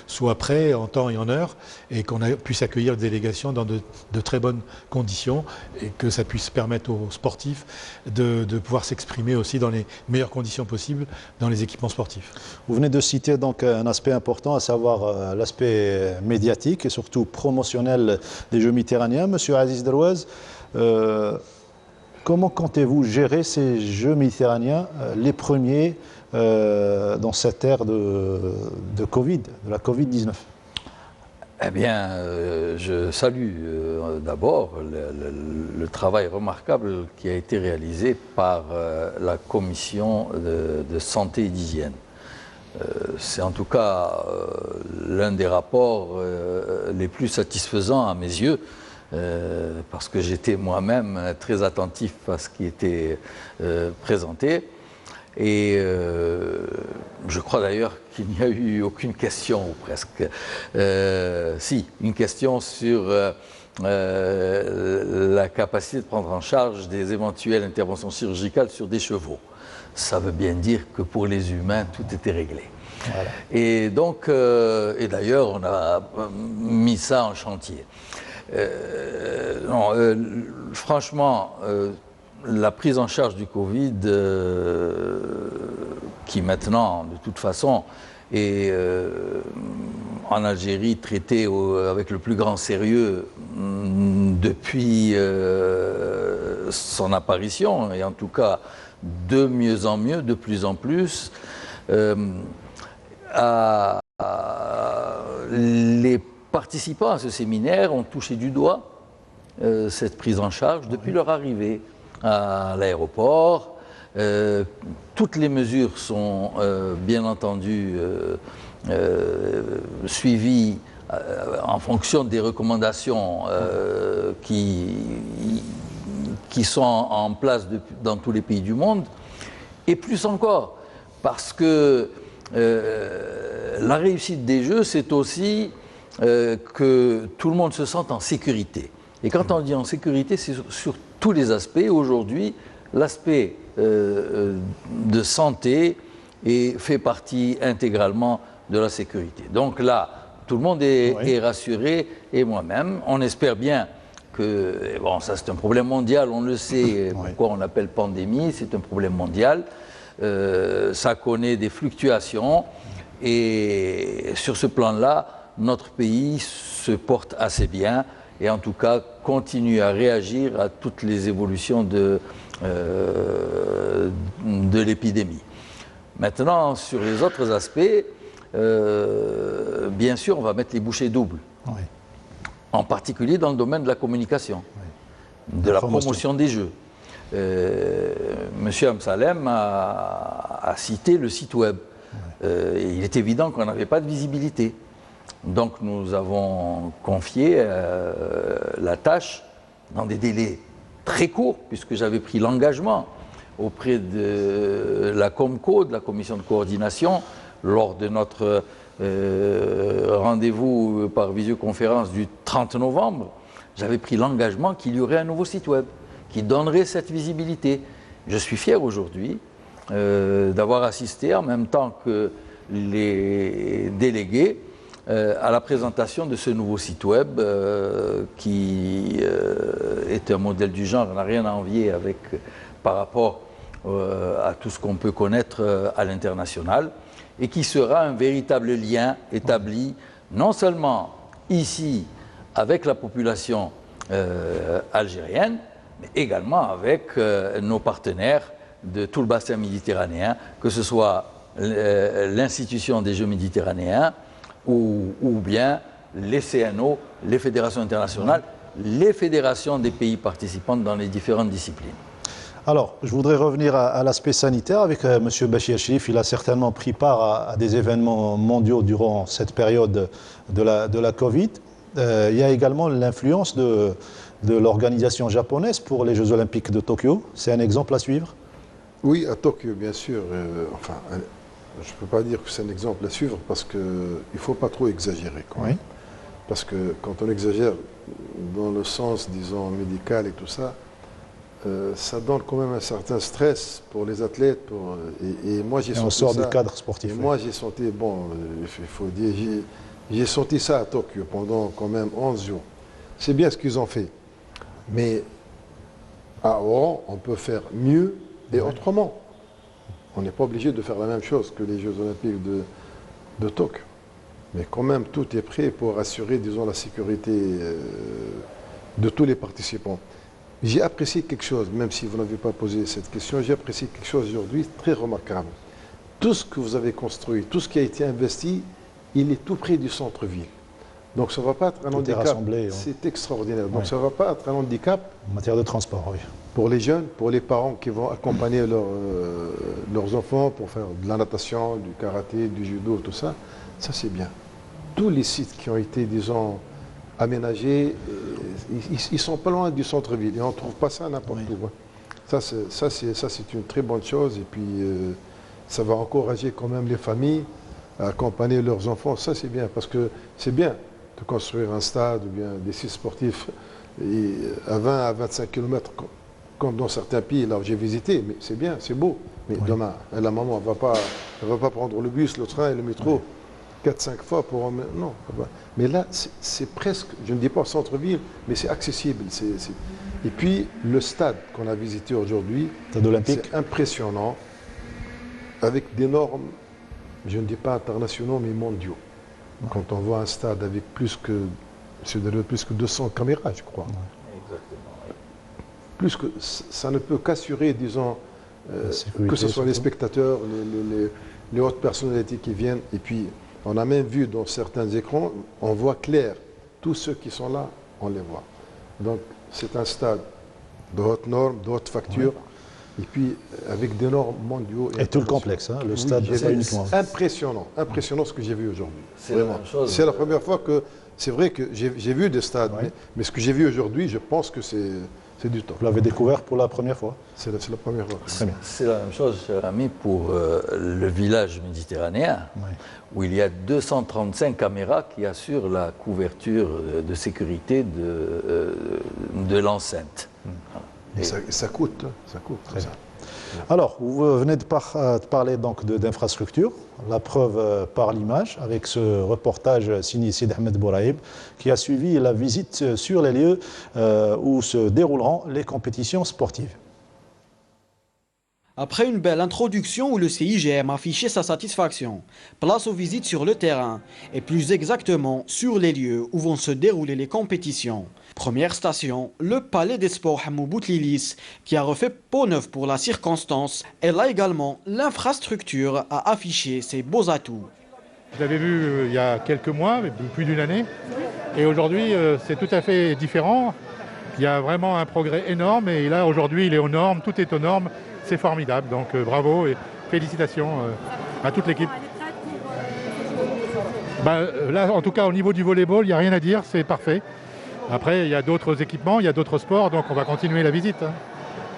soit prêt en temps et en heure et qu'on puisse accueillir des délégations dans de très bonnes conditions et que ça puisse permettre aux sportifs de pouvoir s'exprimer aussi dans les meilleures conditions possibles dans les équipements sportifs. Vous venez de citer donc un aspect important, à savoir l'aspect médiatique et surtout promotionnel des Jeux méditerranéens. Monsieur Aziz Derouez, comment comptez-vous gérer ces Jeux méditerranéens, les premiers dans cette ère de Covid, de la Covid-19 ? Eh bien, je salue d'abord le travail remarquable qui a été réalisé par la commission de santé et d'hygiène. C'est en tout cas l'un des rapports les plus satisfaisants à mes yeux, parce que j'étais moi-même très attentif à ce qui était présenté. Et je crois d'ailleurs qu'il n'y a eu aucune question, ou presque. Si, une question sur la capacité de prendre en charge des éventuelles interventions chirurgicales sur des chevaux. Ça veut bien dire que pour les humains, tout était réglé. Voilà. Et donc, et d'ailleurs, on a mis ça en chantier. Franchement, la prise en charge du Covid, qui maintenant, de toute façon, est en Algérie traitée avec le plus grand sérieux depuis son apparition, et en tout cas de mieux en mieux, de plus en plus, les participants à ce séminaire ont touché du doigt cette prise en charge depuis leur arrivée à l'aéroport. Toutes les mesures sont bien entendu suivies en fonction des recommandations qui sont en place dans tous les pays du monde, et plus encore, parce que la réussite des Jeux, c'est aussi que tout le monde se sente en sécurité. Et quand on dit en sécurité, c'est sur tous les aspects. Aujourd'hui, l'aspect de santé fait partie intégralement de la sécurité. Donc là, tout le monde est rassuré, et moi-même, on espère bien que, bon, ça c'est un problème mondial, on le sait, pourquoi on l'appelle pandémie, c'est un problème mondial, ça connaît des fluctuations, et sur ce plan-là, notre pays se porte assez bien, et en tout cas continue à réagir à toutes les évolutions de l'épidémie. Maintenant, sur les autres aspects, bien sûr, on va mettre les bouchées doubles. Oui. En particulier dans le domaine de la communication, de la promotion des Jeux. Monsieur Amsalem a cité le site web. Et il est évident qu'on n'avait pas de visibilité. Donc nous avons confié la tâche dans des délais très courts, puisque j'avais pris l'engagement auprès de la Comco, de la commission de coordination, lors de notre rendez-vous par visioconférence du 30 novembre, j'avais pris l'engagement qu'il y aurait un nouveau site web qui donnerait cette visibilité. Je suis fier aujourd'hui d'avoir assisté en même temps que les délégués à la présentation de ce nouveau site web qui est un modèle du genre, on n'a rien à envier par rapport à tout ce qu'on peut connaître à l'international, et qui sera un véritable lien établi non seulement ici avec la population algérienne, mais également avec nos partenaires de tout le bassin méditerranéen, que ce soit l'institution des Jeux méditerranéens ou bien les CNO, les fédérations internationales, les fédérations des pays participants dans les différentes disciplines. Alors, je voudrais revenir à l'aspect sanitaire avec M. Bachir Chérif. Il a certainement pris part à des événements mondiaux durant cette période de la Covid. Il y a également l'influence de l'organisation japonaise pour les Jeux Olympiques de Tokyo. C'est un exemple à suivre? Oui, à Tokyo, bien sûr. Enfin, je ne peux pas dire que c'est un exemple à suivre parce qu'il ne faut pas trop exagérer quand même. Parce que quand on exagère dans le sens, disons, médical et tout ça, ça donne quand même un certain stress pour les athlètes. Et moi, j'ai senti on sort ça, du cadre sportif. Et moi, j'ai senti, bon, il faut dire, j'ai senti ça à Tokyo pendant quand même 11 jours. C'est bien ce qu'ils ont fait. Mais à Oran, on peut faire mieux et autrement. On n'est pas obligé de faire la même chose que les Jeux Olympiques de Tokyo. Mais quand même, tout est prêt pour assurer, disons, la sécurité de tous les participants. J'ai apprécié quelque chose, même si vous n'avez pas posé cette question, j'ai apprécié quelque chose aujourd'hui très remarquable. Tout ce que vous avez construit, tout ce qui a été investi, il est tout près du centre-ville. Donc ça ne va pas être un handicap. C'est extraordinaire. Donc ça ne va pas être un handicap. En matière de transport, oui. Pour les jeunes, pour les parents qui vont accompagner leurs enfants pour faire de la natation, du karaté, du judo, tout ça, ça c'est bien. Tous les sites qui ont été, disons, aménagés, ils sont pas loin du centre-ville et on ne trouve pas ça n'importe où. Ça c'est une très bonne chose et puis ça va encourager quand même les familles à accompagner leurs enfants. Ça c'est bien parce que c'est bien de construire un stade ou bien des sites sportifs à 20 à 25 km comme dans certains pays là où j'ai visité, mais c'est bien, c'est beau. Mais demain, la maman ne va pas prendre le bus, le train et le métro 4-5 fois pour emmener. Non. Mais là, c'est presque, je ne dis pas centre-ville, mais c'est accessible. Et puis, le stade qu'on a visité aujourd'hui, c'est impressionnant, avec des normes, je ne dis pas internationaux, mais mondiaux. Quand on voit un stade avec plus que 200 caméras, je crois. Plus que ça ne peut qu'assurer, disons, que ce soit les spectateurs, les hautes personnalités qui viennent. Et puis, on a même vu dans certains écrans, on voit clair. Tous ceux qui sont là, on les voit. Donc, c'est un stade de haute norme, de haute facture. Et puis, avec des normes mondiaux. Et tout le complexe, hein, le stade, c'est uniquement. Impressionnant ce que j'ai vu aujourd'hui. C'est la première fois que. C'est vrai que j'ai vu des stades, mais ce que j'ai vu aujourd'hui, je pense que c'est du top. Vous l'avez découvert pour la première fois? C'est la première fois. C'est la même chose, cher ami, pour le village méditerranéen, où il y a 235 caméras qui assurent la couverture de sécurité de l'enceinte. Et ça coûte, Très bien. Alors, vous venez de parler donc d'infrastructures, la preuve par l'image, avec ce reportage signé Sid Ahmed Bouraïb, qui a suivi la visite sur les lieux où se dérouleront les compétitions sportives. Après une belle introduction où le CIGM affichait sa satisfaction, place aux visites sur le terrain et plus exactement sur les lieux où vont se dérouler les compétitions. Première station, le Palais des Sports Hamou Boutlilis, qui a refait peau neuve pour la circonstance. Et là également, l'infrastructure a affiché ses beaux atouts. Je l'avais vu il y a quelques mois, plus d'une année, et aujourd'hui c'est tout à fait différent. Il y a vraiment un progrès énorme et là aujourd'hui il est aux normes, tout est aux normes. C'est formidable, donc bravo et félicitations à toute l'équipe. Là, en tout cas, au niveau du volleyball, il n'y a rien à dire, c'est parfait. Après, il y a d'autres équipements, il y a d'autres sports, donc on va continuer la visite.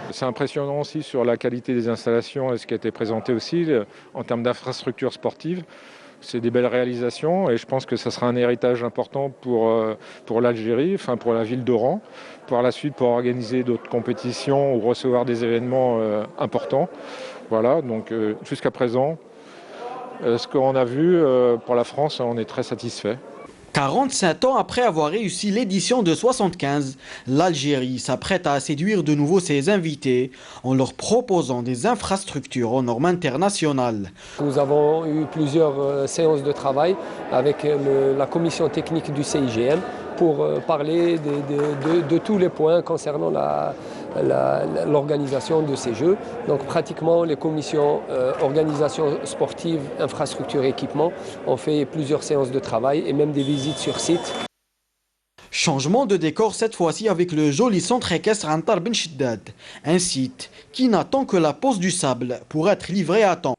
C'est impressionnant aussi sur la qualité des installations et ce qui a été présenté aussi en termes d'infrastructures sportives. C'est des belles réalisations et je pense que ça sera un héritage important pour l'Algérie, enfin pour la ville d'Oran, par la suite pour organiser d'autres compétitions ou recevoir des événements importants. Voilà, donc jusqu'à présent, ce qu'on a vu pour la France, on est très satisfait. 45 ans après avoir réussi l'édition de 75, l'Algérie s'apprête à séduire de nouveau ses invités en leur proposant des infrastructures aux normes internationales. Nous avons eu plusieurs séances de travail avec la commission technique du CIGM pour parler de tous les points concernant l'organisation de ces Jeux. Donc pratiquement les commissions organisation sportive, infrastructure, équipement ont fait plusieurs séances de travail et même des visites sur site. Changement de décor cette fois-ci avec le joli centre équestre Antar Ben Shiddad, un site qui n'attend que la pose du sable pour être livré à temps.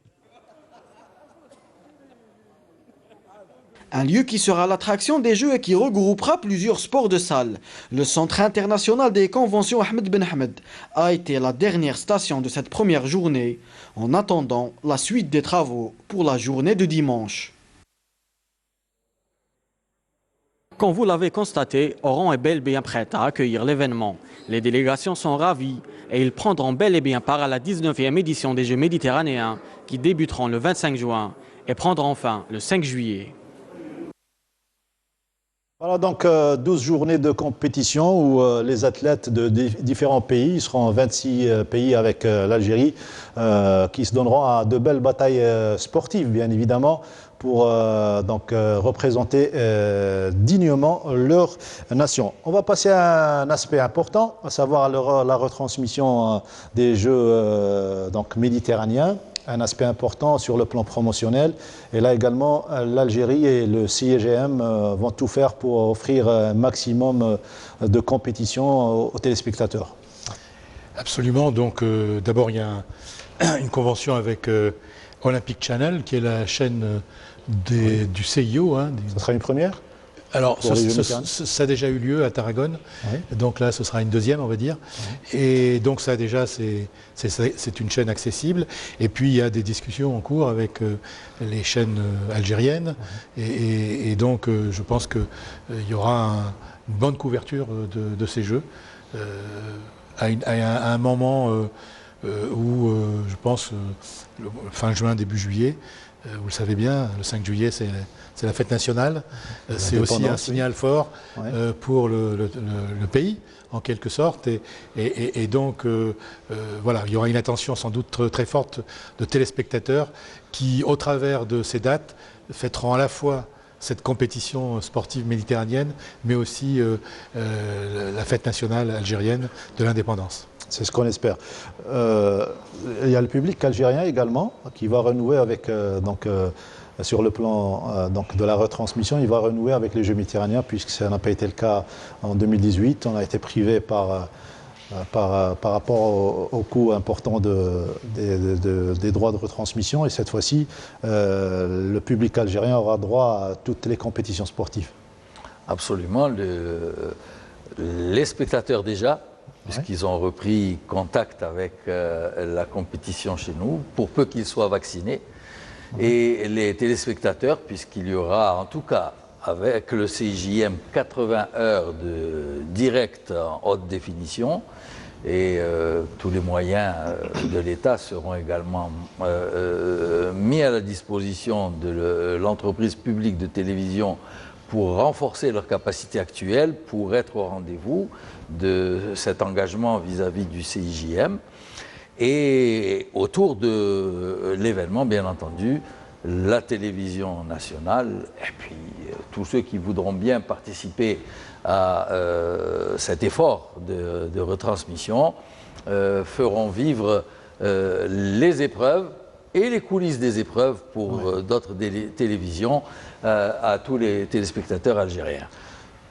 Un lieu qui sera l'attraction des Jeux et qui regroupera plusieurs sports de salle. Le Centre international des conventions Ahmed Ben Ahmed a été la dernière station de cette première journée, en attendant la suite des travaux pour la journée de dimanche. Comme vous l'avez constaté, Oran est bel et bien prête à accueillir l'événement. Les délégations sont ravies et ils prendront bel et bien part à la 19e édition des Jeux méditerranéens qui débuteront le 25 juin et prendront fin le 5 juillet. Voilà donc 12 journées de compétition où les athlètes de différents pays, ils seront 26 pays avec l'Algérie, qui se donneront à de belles batailles sportives bien évidemment pour représenter dignement leur nation. On va passer à un aspect important, à savoir la retransmission des Jeux méditerranéens. Un aspect important sur le plan promotionnel. Et là également, l'Algérie et le CIGM vont tout faire pour offrir un maximum de compétition aux téléspectateurs. Absolument. Donc d'abord, il y a une convention avec Olympic Channel, qui est la chaîne du CIO. Ce sera une première ? Alors, ça a déjà eu lieu à Tarragone, oui. Donc là, ce sera une deuxième, on va dire. Oui. Et donc ça, déjà, c'est une chaîne accessible. Et puis, il y a des discussions en cours avec les chaînes algériennes. Oui. Et donc, je pense qu'il y aura une bonne couverture de ces Jeux à un moment où, je pense, fin juin, début juillet. Vous le savez bien, le 5 juillet, c'est la fête nationale. C'est aussi un signal fort pour le pays, en quelque sorte. Et donc, voilà, il y aura une attention sans doute très forte de téléspectateurs qui, au travers de ces dates, fêteront à la fois cette compétition sportive méditerranéenne, mais aussi la fête nationale algérienne de l'indépendance. C'est ce qu'on espère. Il y a le public algérien également qui va renouer avec, sur le plan de la retransmission, il va renouer avec les Jeux méditerranéens puisque ça n'a pas été le cas en 2018. On a été privé par rapport au coût important des droits de retransmission et cette fois-ci, le public algérien aura droit à toutes les compétitions sportives. Absolument. Les spectateurs déjà, puisqu'ils ont repris contact avec la compétition chez nous, pour peu qu'ils soient vaccinés. Et les téléspectateurs, puisqu'il y aura, en tout cas, avec le CIJM, 80 heures de direct en haute définition. Et tous les moyens de l'État seront également mis à la disposition de l'entreprise publique de télévision pour renforcer leur capacité actuelle, pour être au rendez-vous de cet engagement vis-à-vis du CIJM. Et autour de l'événement, bien entendu, la télévision nationale et puis tous ceux qui voudront bien participer à cet effort de retransmission feront vivre les épreuves et les coulisses des épreuves pour d'autres télévisions à tous les téléspectateurs algériens.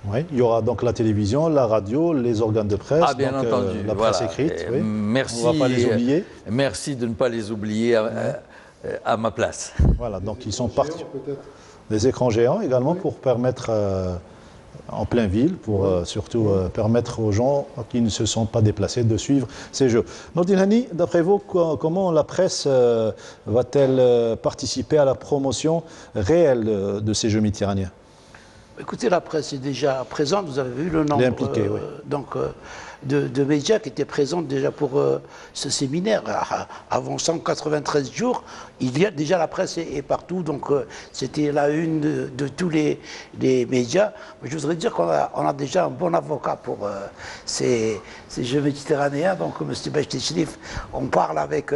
Oui, il y aura donc la télévision, la radio, les organes de presse, bien entendu, la presse écrite. Oui. Merci, on ne va pas les oublier. Merci de ne pas les oublier à ma place. Voilà, donc ils sont partis. Des écrans géants également pour permettre en plein ville, pour surtout permettre aux gens qui ne se sont pas déplacés de suivre ces Jeux. Nordine Hani, d'après vous, comment la presse va-t-elle participer à la promotion réelle de ces Jeux méditerranéens ? Écoutez, la presse est déjà présente, vous avez vu le nombre de médias qui étaient présents déjà pour ce séminaire. Avant 193 jours, il y a déjà la presse est partout, donc c'était la une de tous les médias. Je voudrais dire qu'on a déjà un bon avocat pour ces Jeux méditerranéens, donc M. Bechtechlif, on parle avec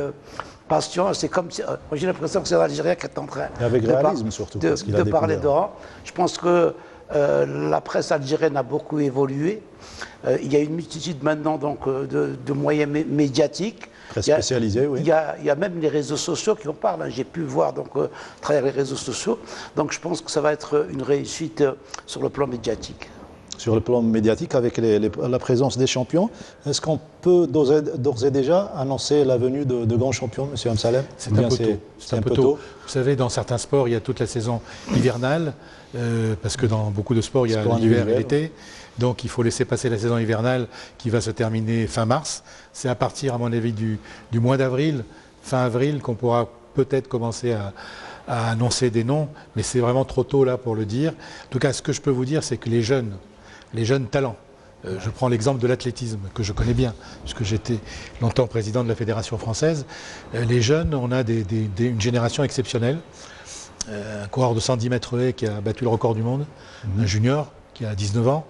passion, c'est comme si, j'ai l'impression que c'est l'Algérien qui est en train de parler d'Oran. Je pense que la presse algérienne a beaucoup évolué. Il y a une multitude maintenant de moyens médiatiques. Très spécialisés, oui. Il y a même les réseaux sociaux qui en parlent. J'ai pu voir à travers les réseaux sociaux. Donc je pense que ça va être une réussite sur le plan médiatique. sur le plan médiatique avec la présence des champions. Est-ce qu'on peut d'ores et déjà annoncer la venue de grands champions, M. Amsalem? C'est un peu tôt. C'est un peu tôt. Vous savez, dans certains sports, il y a toute la saison hivernale, parce que dans beaucoup de sports, il y a l'hiver et l'été. Donc il faut laisser passer la saison hivernale qui va se terminer fin mars. C'est à partir, à mon avis, du mois d'avril, fin avril, qu'on pourra peut-être commencer à annoncer des noms, mais c'est vraiment trop tôt là pour le dire. En tout cas, ce que je peux vous dire, c'est que les jeunes talents, je prends l'exemple de l'athlétisme, que je connais bien, puisque j'étais longtemps président de la Fédération française. Les jeunes, on a une génération exceptionnelle. Un coureur de 110 mètres haies qui a battu le record du monde, un junior qui a 19 ans.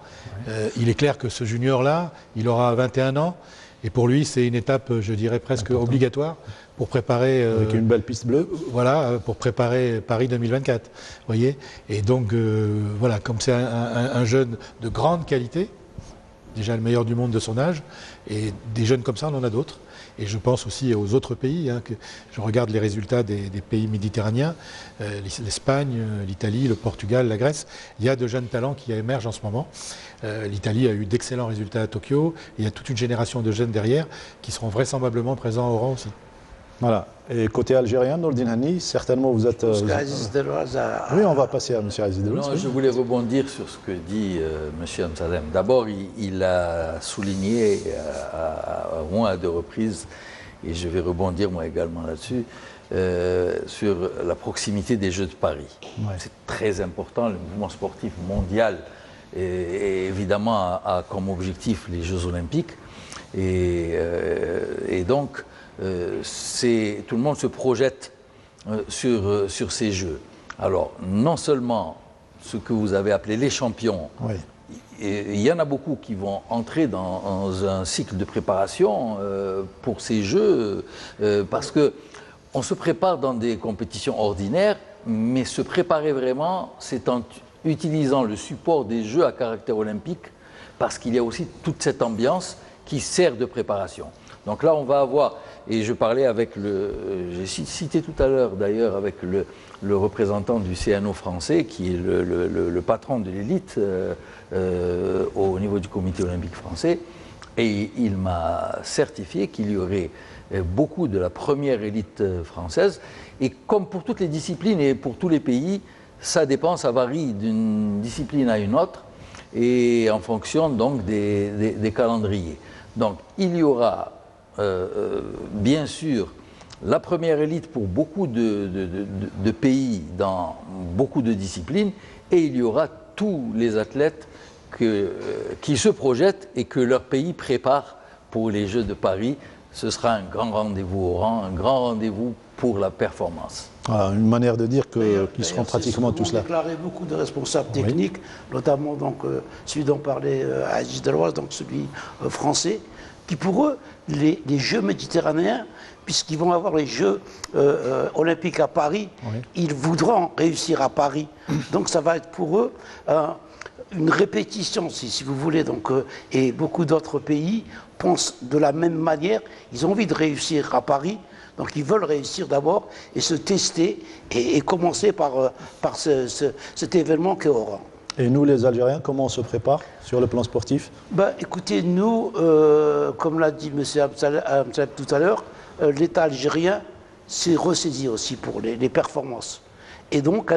Il est clair que ce junior-là, il aura 21 ans, et pour lui, c'est une étape, je dirais, presque obligatoire pour préparer... avec une belle piste bleue. Voilà, pour préparer Paris 2024, voyez. Et donc, voilà, comme c'est un jeune de grande qualité, déjà le meilleur du monde de son âge, et des jeunes comme ça, on en a d'autres. Et je pense aussi aux autres pays, que je regarde les résultats des pays méditerranéens, l'Espagne, l'Italie, le Portugal, la Grèce. Il y a de jeunes talents qui émergent en ce moment. L'Italie a eu d'excellents résultats à Tokyo. Il y a toute une génération de jeunes derrière qui seront vraisemblablement présents au rang aussi. Voilà. Et côté algérien, Nourdine Hani, certainement vous êtes... Aziz Deloaz Oui, on va passer à M. Aziz Deloaz. Non, je voulais rebondir sur ce que dit M. Amsalem. D'abord, il a souligné à moins à deux reprises, et je vais rebondir moi également là-dessus, sur la proximité des Jeux de Paris. Ouais. C'est très important, le mouvement sportif mondial et évidemment a comme objectif les Jeux Olympiques. Et donc, tout le monde se projette sur ces Jeux. Alors, non seulement ce que vous avez appelé les champions, oui. Il y en a beaucoup qui vont entrer dans un cycle de préparation pour ces Jeux, parce qu'on se prépare dans des compétitions ordinaires, mais se préparer vraiment, c'est en utilisant le support des Jeux à caractère olympique, parce qu'il y a aussi toute cette ambiance qui sert de préparation. Donc là, on va avoir, et je parlais avec j'ai cité tout à l'heure d'ailleurs avec le représentant du CNO français, qui est le patron de l'élite au niveau du comité olympique français, et il m'a certifié qu'il y aurait beaucoup de la première élite française, et comme pour toutes les disciplines et pour tous les pays, ça dépend, ça varie d'une discipline à une autre, et en fonction donc des calendriers. Donc il y aura bien sûr la première élite pour beaucoup de pays dans beaucoup de disciplines, et il y aura tous les athlètes qui se projettent et que leur pays prépare pour les Jeux de Paris. Ce sera un grand rendez-vous au rang, un grand rendez-vous pour la performance. Voilà, une manière de dire qu'ils seront pratiquement tous là. Déclaré beaucoup de responsables techniques, notamment donc, celui dont parlait Aziz Deloaz, donc celui français, qui pour eux, les Jeux méditerranéens, puisqu'ils vont avoir les Jeux olympiques à Paris, oui. Ils voudront réussir à Paris. Donc ça va être pour eux une répétition, si vous voulez. Donc, et beaucoup d'autres pays pensent de la même manière. Ils ont envie de réussir à Paris. Donc ils veulent réussir d'abord et se tester et commencer par cet événement qu'est Oran. Et nous, les Algériens, comment on se prépare sur le plan sportif? Écoutez, nous, comme l'a dit M. Amsalem tout à l'heure, l'État algérien s'est ressaisi aussi pour les performances. Et donc,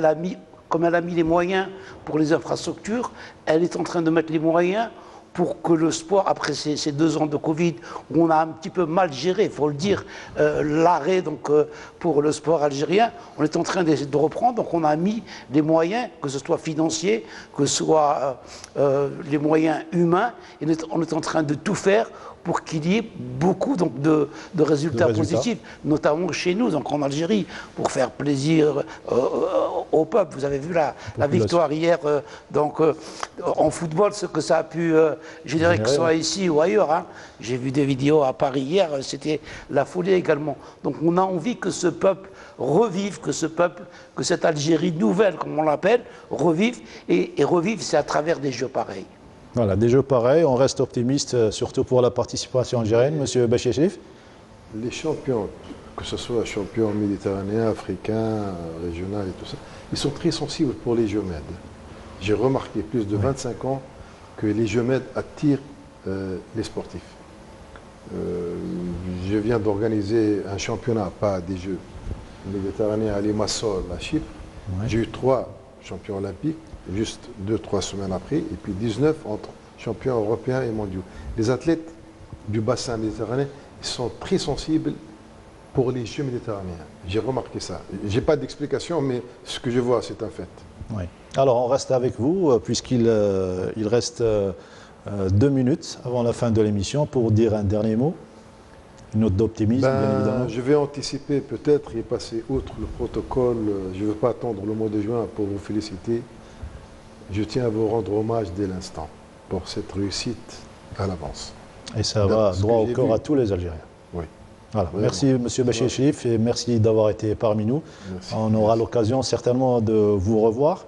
comme elle a mis les moyens pour les infrastructures, elle est en train de mettre les moyens pour que le sport, après ces 2 ans de Covid, où on a un petit peu mal géré, il faut le dire, l'arrêt pour le sport algérien, on est en train de reprendre, donc on a mis des moyens, que ce soit financiers, que ce soit les moyens humains, et on est en train de tout faire pour qu'il y ait beaucoup donc, de résultats positifs, notamment chez nous, donc en Algérie, pour faire plaisir au peuple. Vous avez vu la victoire hier en football, ce que ça a pu générer, que ce soit ici ou ailleurs. Hein. J'ai vu des vidéos à Paris hier, c'était la folie également. Donc on a envie que ce peuple revive, que cette Algérie nouvelle, comme on l'appelle, revive. Et revive, c'est à travers des jeux pareils. Voilà, des jeux pareils, on reste optimiste, surtout pour la participation algérienne. Monsieur Bachir Chérif? Les champions, que ce soit champions méditerranéens, africains, régionaux et tout ça, ils sont très sensibles pour les Jeux Med. J'ai remarqué, plus de 25 ans, que les Jeux Med attirent les sportifs. Je viens d'organiser un championnat, pas des Jeux méditerranéens à Limassol, à Chypre. Ouais. J'ai eu 3 champions olympiques, juste 2-3 semaines après, et puis 19 entre champions européens et mondiaux. Les athlètes du bassin méditerranéen sont très sensibles pour les Jeux méditerranéens. J'ai remarqué ça. Je n'ai pas d'explication, mais ce que je vois, c'est un fait. Oui. Alors, on reste avec vous, puisqu'il reste 2 minutes avant la fin de l'émission pour dire un dernier mot. Une note d'optimisme, bien évidemment. Je vais anticiper peut-être et passer outre le protocole. Je ne veux pas attendre le mois de juin pour vous féliciter. Je tiens à vous rendre hommage dès l'instant pour cette réussite à l'avance. Et ça va droit au corps à tous les Algériens. Oui. Voilà. Merci M. Bachir Chérif et merci d'avoir été parmi nous. Merci. On aura l'occasion certainement de vous revoir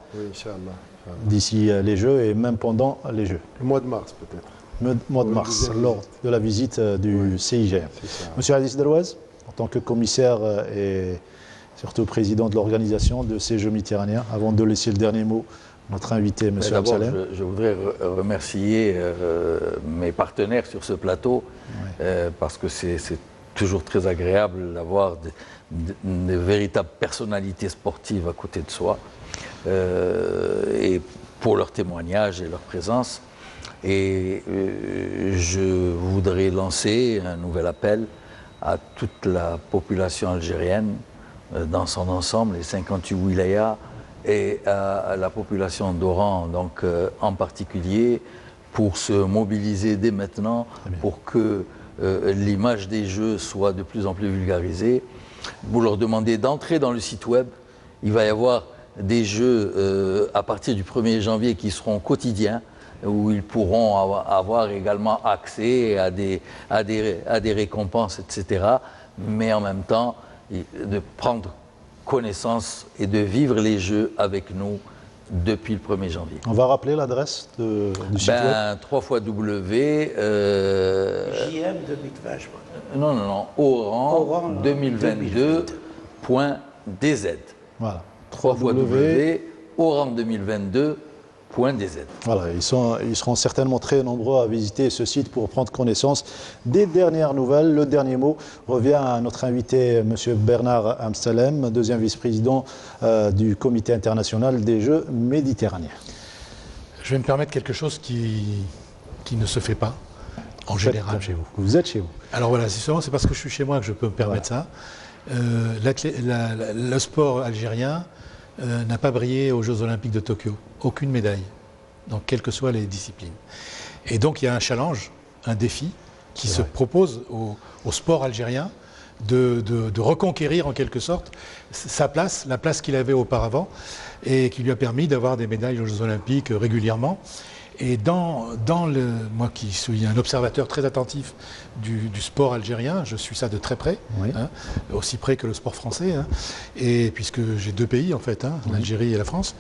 d'ici les Jeux et même pendant les Jeux. Le mois de mars peut-être. Le mois de mars, lors de la visite du CIGM. Monsieur Aziz Derouez, en tant que commissaire et surtout président de l'organisation de ces Jeux méditerranéens, avant de laisser le dernier mot notre invité, M. Absalem. Je voudrais remercier mes partenaires sur ce plateau, parce que c'est toujours très agréable d'avoir des véritables personnalités sportives à côté de soi, et pour leur témoignage et leur présence. Et je voudrais lancer un nouvel appel à toute la population algérienne dans son ensemble, les 58 wilayas, et à la population d'Oran donc en particulier, pour se mobiliser dès maintenant pour que l'image des Jeux soit de plus en plus vulgarisée. Vous leur demandez d'entrer dans le site web. Il va y avoir des Jeux à partir du 1er janvier qui seront quotidiens, où ils pourront avoir également accès à des récompenses, etc. Mais en même temps, de prendre connaissance et de vivre les Jeux avec nous depuis le 1er janvier. On va rappeler l'adresse du site web. 3 fois W. JM 2020, je crois. Non, Oran 2022.dz. Voilà. 3 fois W, Oran 2022. Voilà, ils seront certainement très nombreux à visiter ce site pour prendre connaissance des dernières nouvelles. Le dernier mot revient à notre invité, M. Bernard Amsalem, deuxième vice-président du Comité international des Jeux méditerranéens. Je vais me permettre quelque chose qui ne se fait pas en général chez vous. Vous êtes chez vous. Alors voilà, c'est parce que je suis chez moi que je peux me permettre ça. Le sport algérien n'a pas brillé aux Jeux Olympiques de Tokyo. Aucune médaille, donc quelles que soient les disciplines. Et donc il y a un challenge, un défi qui se propose au sport algérien de reconquérir en quelque sorte sa place, la place qu'il avait auparavant, et qui lui a permis d'avoir des médailles aux Jeux Olympiques régulièrement. Et moi qui suis un observateur très attentif du sport algérien, je suis ça de très près, aussi près que le sport français, et puisque j'ai 2 pays en fait, l'Algérie et la France,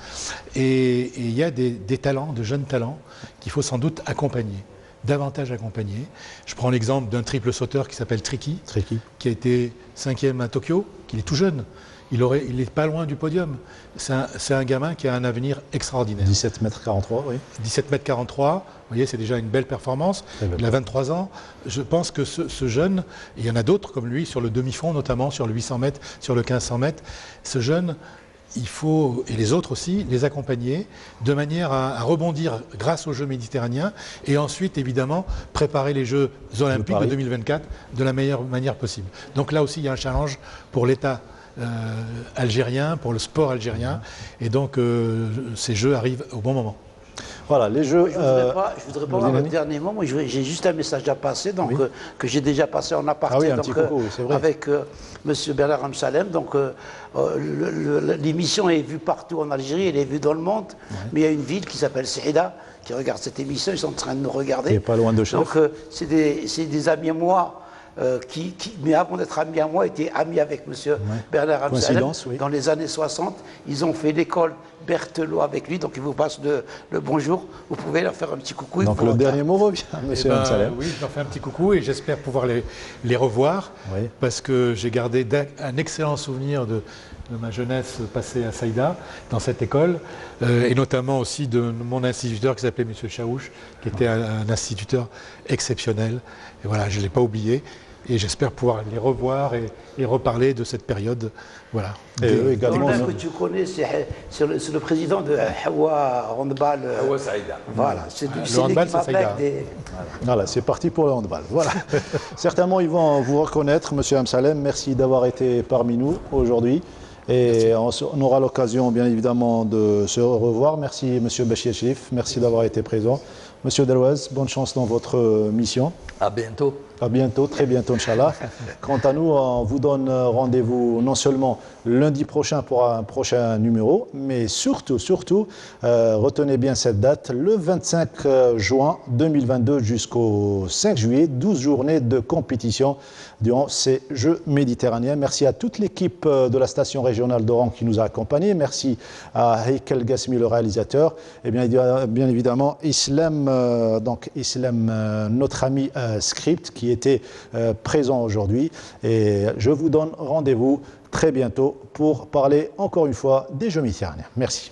et il y a des talents, de jeunes talents, qu'il faut sans doute accompagner, davantage accompagner. Je prends l'exemple d'un triple sauteur qui s'appelle Triki, qui a été 5e à Tokyo, qui est tout jeune. Il n'est pas loin du podium. C'est un gamin qui a un avenir extraordinaire. 17,43 m, oui. 17,43 m, vous voyez, c'est déjà une belle performance. Il a 23 ans. Je pense que ce jeune, il y en a d'autres comme lui, sur le demi-fond notamment, sur le 800 mètres, sur le 1500 mètres, ce jeune, il faut, et les autres aussi, les accompagner de manière à rebondir grâce aux Jeux méditerranéens et ensuite, évidemment, préparer les Jeux olympiques de 2024 de la meilleure manière possible. Donc là aussi, il y a un challenge pour l'État algérien, pour le sport algérien, et donc ces Jeux arrivent au bon moment. Voilà, les Jeux... Je ne voudrais pas avoir le dernier mot, moi j'ai juste un message à passer, donc, que j'ai déjà passé en aparté avec M. Bernard Amsalem. Donc l'émission est vue partout en Algérie, elle est vue dans le monde, mais il y a une ville qui s'appelle Saïda, qui regarde cette émission, ils sont en train de nous regarder. Et pas loin de Chef. Donc c'est des amis à moi, mais avant d'être amis à moi, étaient amis avec M. Bernard Amsalem. Dans les années 60, ils ont fait l'école Berthelot avec lui, donc il vous passe le bonjour. Vous pouvez leur faire un petit coucou. Donc le dernier mot revient, M. Amsalem. Oui, je leur fais un petit coucou et j'espère pouvoir les revoir, parce que j'ai gardé un excellent souvenir de ma jeunesse passée à Saïda, dans cette école, et notamment aussi de mon instituteur qui s'appelait M. Chaouch, qui était un instituteur exceptionnel. Et voilà, je ne l'ai pas oublié. Et j'espère pouvoir les revoir et reparler de cette période. Voilà. Et eux également. Que tu connais, c'est le président de Hawa Handball. Hawa Saïda. Voilà, c'est le handball, c'est Saïda. Voilà, c'est parti pour le handball. Voilà. Certainement, ils vont vous reconnaître, Monsieur Amsalem. Merci d'avoir été parmi nous aujourd'hui. Et on aura l'occasion, bien évidemment, de se revoir. Merci, Monsieur Bachir Chif. Merci d'avoir été présent. Monsieur Delouez, bonne chance dans votre mission. À bientôt. À bientôt, très bientôt, Inch'Allah. Quant à nous, on vous donne rendez-vous non seulement lundi prochain pour un prochain numéro, mais surtout, retenez bien cette date, le 25 juin 2022 jusqu'au 5 juillet, 12 journées de compétition durant ces Jeux méditerranéens. Merci à toute l'équipe de la station régionale d'Oran qui nous a accompagnés. Merci à Heikel Gasmi, le réalisateur. Et bien évidemment, Islam, notre ami Script, qui était présent aujourd'hui. Et je vous donne rendez-vous très bientôt pour parler encore une fois des Jeux méditerranéens. Merci.